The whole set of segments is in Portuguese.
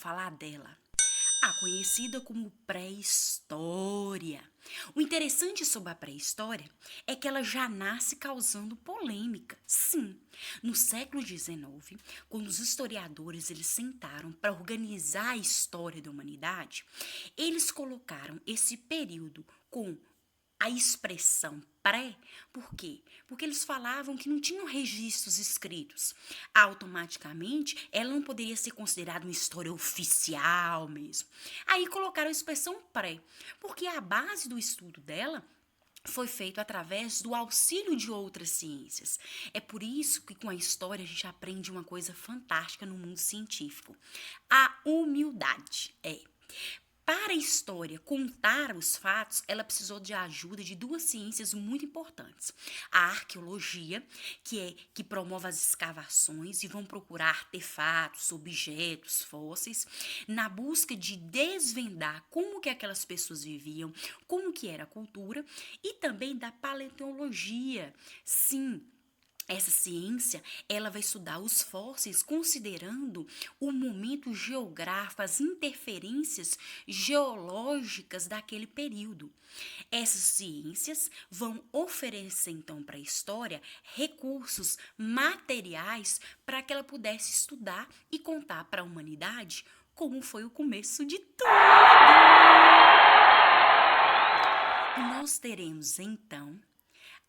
falar dela, a conhecida como pré-história. O interessante sobre a pré-história é que ela já nasce causando polêmica. Sim, no século XIX, quando os historiadores eles sentaram para organizar a história da humanidade, eles colocaram esse período com a expressão pré, por quê? Porque eles falavam que não tinham registros escritos. Automaticamente, ela não poderia ser considerada uma história oficial mesmo. Aí colocaram a expressão pré, porque a base do estudo dela foi feito através do auxílio de outras ciências. É por isso que com a história a gente aprende uma coisa fantástica no mundo científico. A humildade. Para a história contar os fatos, ela precisou de ajuda de duas ciências muito importantes. A arqueologia, que promove as escavações e vão procurar artefatos, objetos, fósseis, na busca de desvendar como que aquelas pessoas viviam, como que era a cultura, e também da paleontologia. Sim, essa ciência, ela vai estudar os fósseis considerando o momento geográfico, as interferências geológicas daquele período. Essas ciências vão oferecer então para a história recursos materiais para que ela pudesse estudar e contar para a humanidade como foi o começo de tudo. E nós teremos então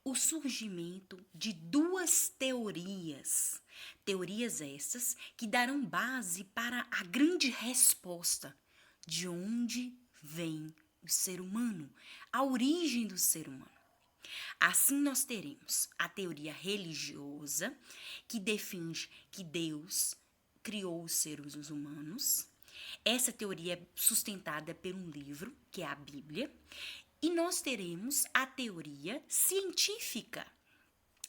o surgimento de duas teorias. Teorias essas que darão base para a grande resposta de onde vem o ser humano, a origem do ser humano. Assim nós teremos a teoria religiosa, que defende que Deus criou os seres humanos. Essa teoria é sustentada por um livro, que é a Bíblia. E nós teremos a teoria científica,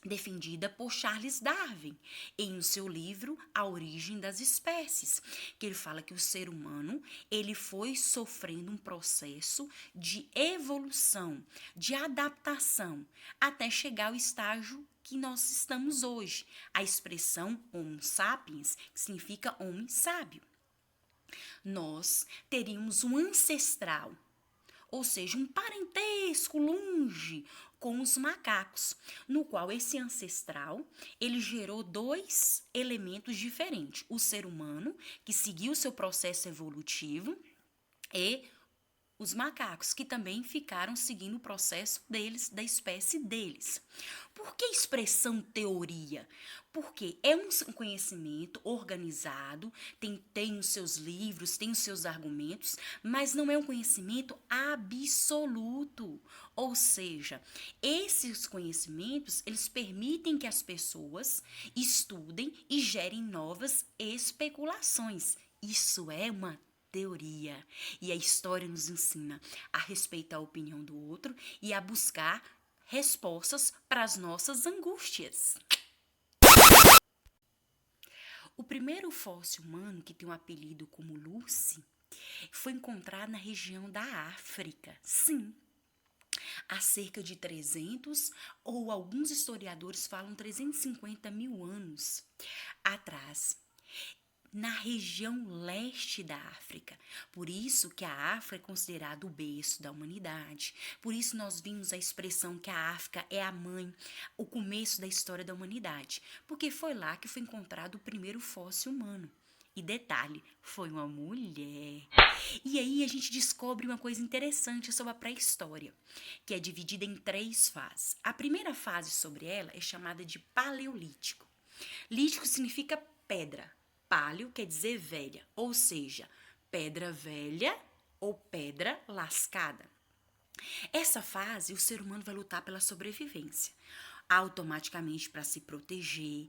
defendida por Charles Darwin, em seu livro A Origem das Espécies, que ele fala que o ser humano ele foi sofrendo um processo de evolução, de adaptação, até chegar ao estágio que nós estamos hoje. A expressão Homo sapiens, que significa homem sábio. Nós teríamos um ancestral, ou seja, um parentesco longe com os macacos, no qual esse ancestral, ele gerou dois elementos diferentes. O ser humano, que seguiu seu processo evolutivo, e os macacos, que também ficaram seguindo o processo deles, da espécie deles. Por que expressão teoria? Porque é um conhecimento organizado, tem os seus livros, tem os seus argumentos, mas não é um conhecimento absoluto. Ou seja, esses conhecimentos, eles permitem que as pessoas estudem e gerem novas especulações. Isso é uma teoria. E a história nos ensina a respeitar a opinião do outro e a buscar respostas para as nossas angústias. O primeiro fóssil humano, que tem um apelido como Lucy, foi encontrado na região da África. Sim, há cerca de 300, ou alguns historiadores falam 350 mil anos atrás, na região leste da África. Por isso que a África é considerada o berço da humanidade. Por isso nós vimos a expressão que a África é a mãe, o começo da história da humanidade. Porque foi lá que foi encontrado o primeiro fóssil humano. E detalhe, foi uma mulher. E aí a gente descobre uma coisa interessante sobre a pré-história, que é dividida em 3 fases. A primeira fase sobre ela é chamada de Paleolítico. Lítico significa pedra. Paleo quer dizer velha, ou seja, pedra velha ou pedra lascada. Essa fase, o ser humano vai lutar pela sobrevivência, automaticamente para se proteger,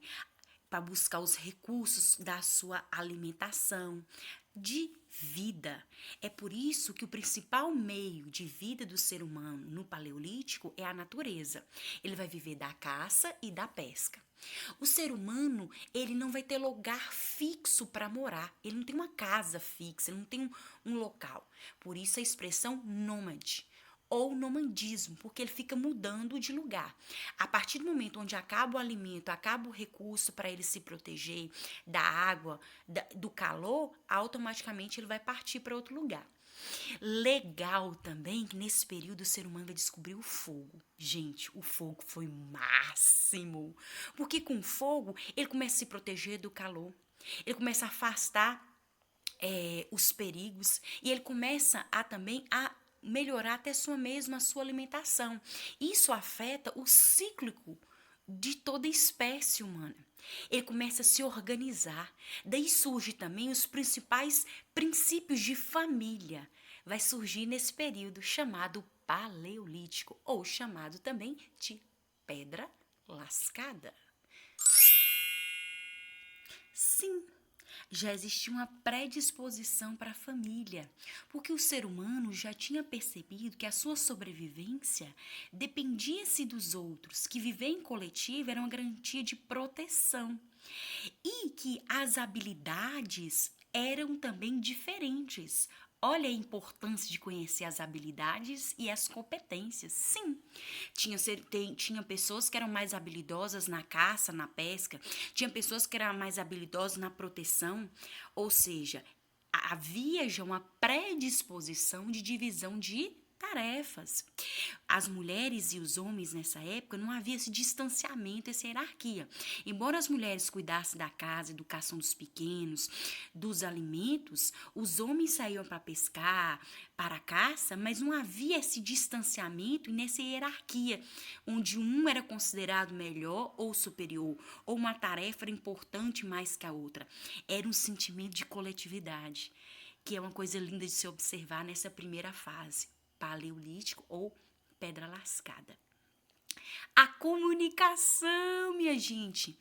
para buscar os recursos da sua alimentação, de vida. É por isso que o principal meio de vida do ser humano no Paleolítico é a natureza. Ele vai viver da caça e da pesca. O ser humano, ele não vai ter lugar fixo para morar. Ele não tem uma casa fixa, ele não tem um local. Por isso a expressão nômade. ou nomandismo, porque ele fica mudando de lugar. A partir do momento onde acaba o alimento, acaba o recurso para ele se proteger da água, do calor, automaticamente ele vai partir para outro lugar. Legal também que nesse período o ser humano vai descobrir o fogo. Gente, o fogo foi o máximo. Porque com o fogo ele começa a se proteger do calor. Ele começa a afastar os perigos e ele começa a também a melhorar até a sua alimentação. Isso afeta o cíclico de toda a espécie humana. Ele começa a se organizar. Daí surge também os principais princípios de família. Vai surgir nesse período chamado Paleolítico, ou chamado também de Pedra Lascada. Sim, já existia uma predisposição para a família, porque o ser humano já tinha percebido que a sua sobrevivência dependia-se dos outros, que viver em coletivo era uma garantia de proteção e que as habilidades eram também diferentes. Olha a importância de conhecer as habilidades e as competências. Sim, tinha pessoas que eram mais habilidosas na caça, na pesca, tinha pessoas que eram mais habilidosas na proteção, ou seja, havia já uma predisposição de divisão de tarefas. As mulheres e os homens nessa época não havia esse distanciamento, essa hierarquia. Embora as mulheres cuidassem da casa, educação dos pequenos, dos alimentos, os homens saíam para pescar, para a caça, mas não havia esse distanciamento e nessa hierarquia, onde um era considerado melhor ou superior, ou uma tarefa era importante mais que a outra. Era um sentimento de coletividade, que é uma coisa linda de se observar nessa primeira fase. Paleolítico ou Pedra Lascada. A comunicação, minha gente.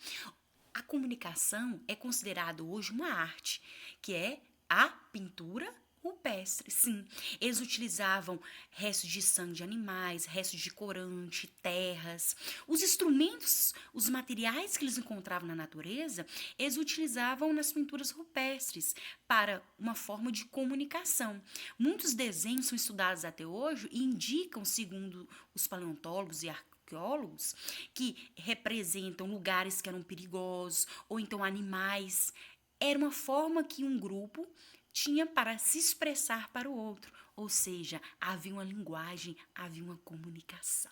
A comunicação é considerada hoje uma arte, que é a pintura rupestre. Sim, eles utilizavam restos de sangue de animais, restos de corante, terras. Os instrumentos, os materiais que eles encontravam na natureza, eles utilizavam nas pinturas rupestres para uma forma de comunicação. Muitos desenhos são estudados até hoje e indicam, segundo os paleontólogos e arqueólogos, que representam lugares que eram perigosos ou então animais. Era uma forma que um grupo tinha para se expressar para o outro, ou seja, havia uma linguagem, havia uma comunicação.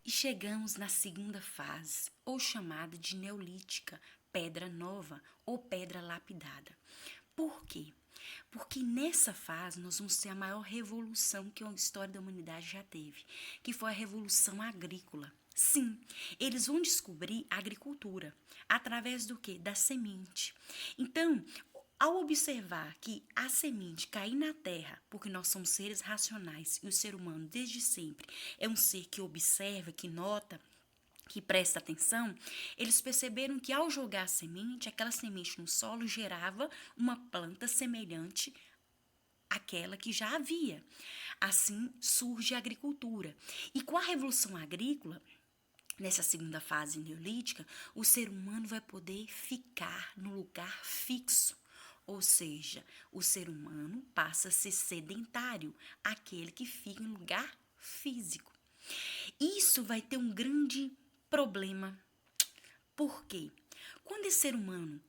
E chegamos na segunda fase, ou chamada de Neolítica, Pedra Nova ou Pedra Lapidada. Por quê? Porque nessa fase nós vamos ter a maior revolução que a história da humanidade já teve, que foi a Revolução Agrícola. Sim, eles vão descobrir a agricultura através do quê? Da semente. Então, ao observar que a semente cair na terra, porque nós somos seres racionais e o ser humano desde sempre é um ser que observa, que nota, que presta atenção, eles perceberam que ao jogar a semente, aquela semente no solo gerava uma planta semelhante àquela que já havia. Assim surge a agricultura. E com a Revolução Agrícola, nessa segunda fase neolítica, o ser humano vai poder ficar no lugar fixo. Ou seja, o ser humano passa a ser sedentário, aquele que fica em lugar físico. Isso vai ter um grande problema. Por quê? Quando esse ser humano,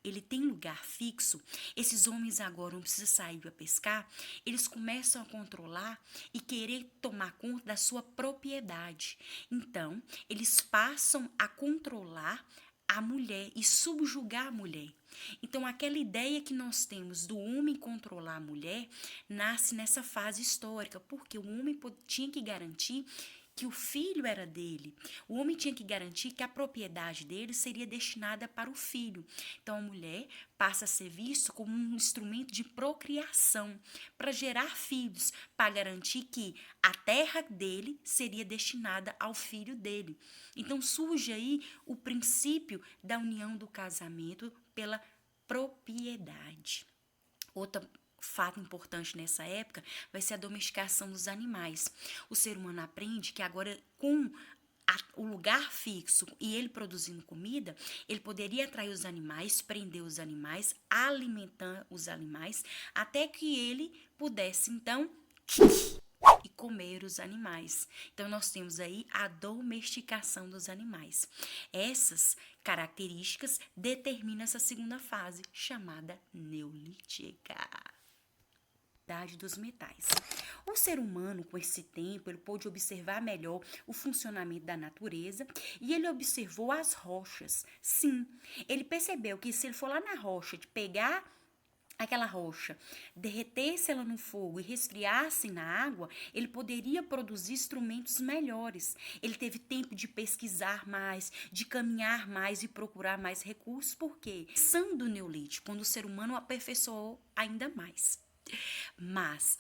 ele tem lugar fixo, esses homens agora não precisam sair para pescar, eles começam a controlar e querer tomar conta da sua propriedade. Então, eles passam a controlar a mulher e subjugar a mulher. Então, aquela ideia que nós temos do homem controlar a mulher nasce nessa fase histórica, porque o homem tinha que garantir que o filho era dele. O homem tinha que garantir que a propriedade dele seria destinada para o filho. Então, a mulher passa a ser vista como um instrumento de procriação, para gerar filhos, para garantir que a terra dele seria destinada ao filho dele. Então, surge aí o princípio da união do casamento pela propriedade. Outra fato importante nessa época vai ser a domesticação dos animais. O ser humano aprende que agora, com o lugar fixo e ele produzindo comida, ele poderia atrair os animais, prender os animais, alimentar os animais, até que ele pudesse, então, e comer os animais. Então, nós temos aí a domesticação dos animais. Essas características determinam essa segunda fase, chamada neolítica. Idade dos metais. O ser humano, com esse tempo, ele pôde observar melhor o funcionamento da natureza e ele observou as rochas. Sim, ele percebeu que se ele for lá na rocha, de pegar aquela rocha, derretesse ela no fogo e resfriasse na água, ele poderia produzir instrumentos melhores. Ele teve tempo de pesquisar mais, de caminhar mais e procurar mais recursos, porque são do Neolítico, quando o ser humano aperfeiçoou ainda mais. Mas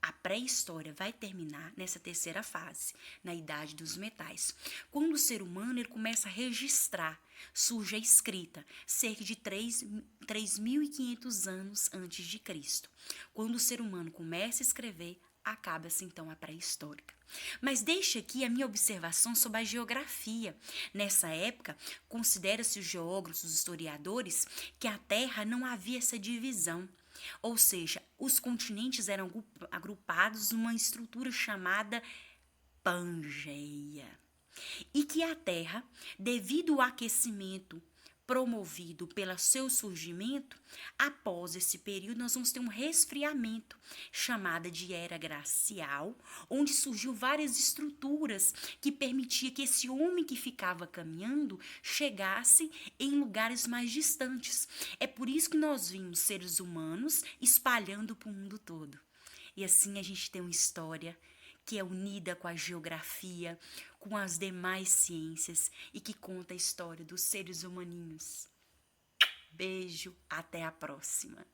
a pré-história vai terminar nessa terceira fase, na idade dos metais. Quando o ser humano ele começa a registrar, surge a escrita, cerca de 3.500 anos antes de Cristo. Quando o ser humano começa a escrever, acaba-se então a pré-histórica. Mas deixa aqui a minha observação sobre a geografia. Nessa época, considera-se os geógrafos, os historiadores, que a Terra não havia essa divisão. Ou seja, os continentes eram agrupados numa estrutura chamada Pangeia. E que a Terra, devido ao aquecimento promovido pelo seu surgimento, após esse período nós vamos ter um resfriamento, chamada de Era Glacial, onde surgiu várias estruturas que permitia que esse homem que ficava caminhando chegasse em lugares mais distantes. É por isso que nós vimos seres humanos espalhando para o mundo todo. E assim a gente tem uma história que é unida com a geografia, com as demais ciências e que conta a história dos seres humaninhos. Beijo, até a próxima.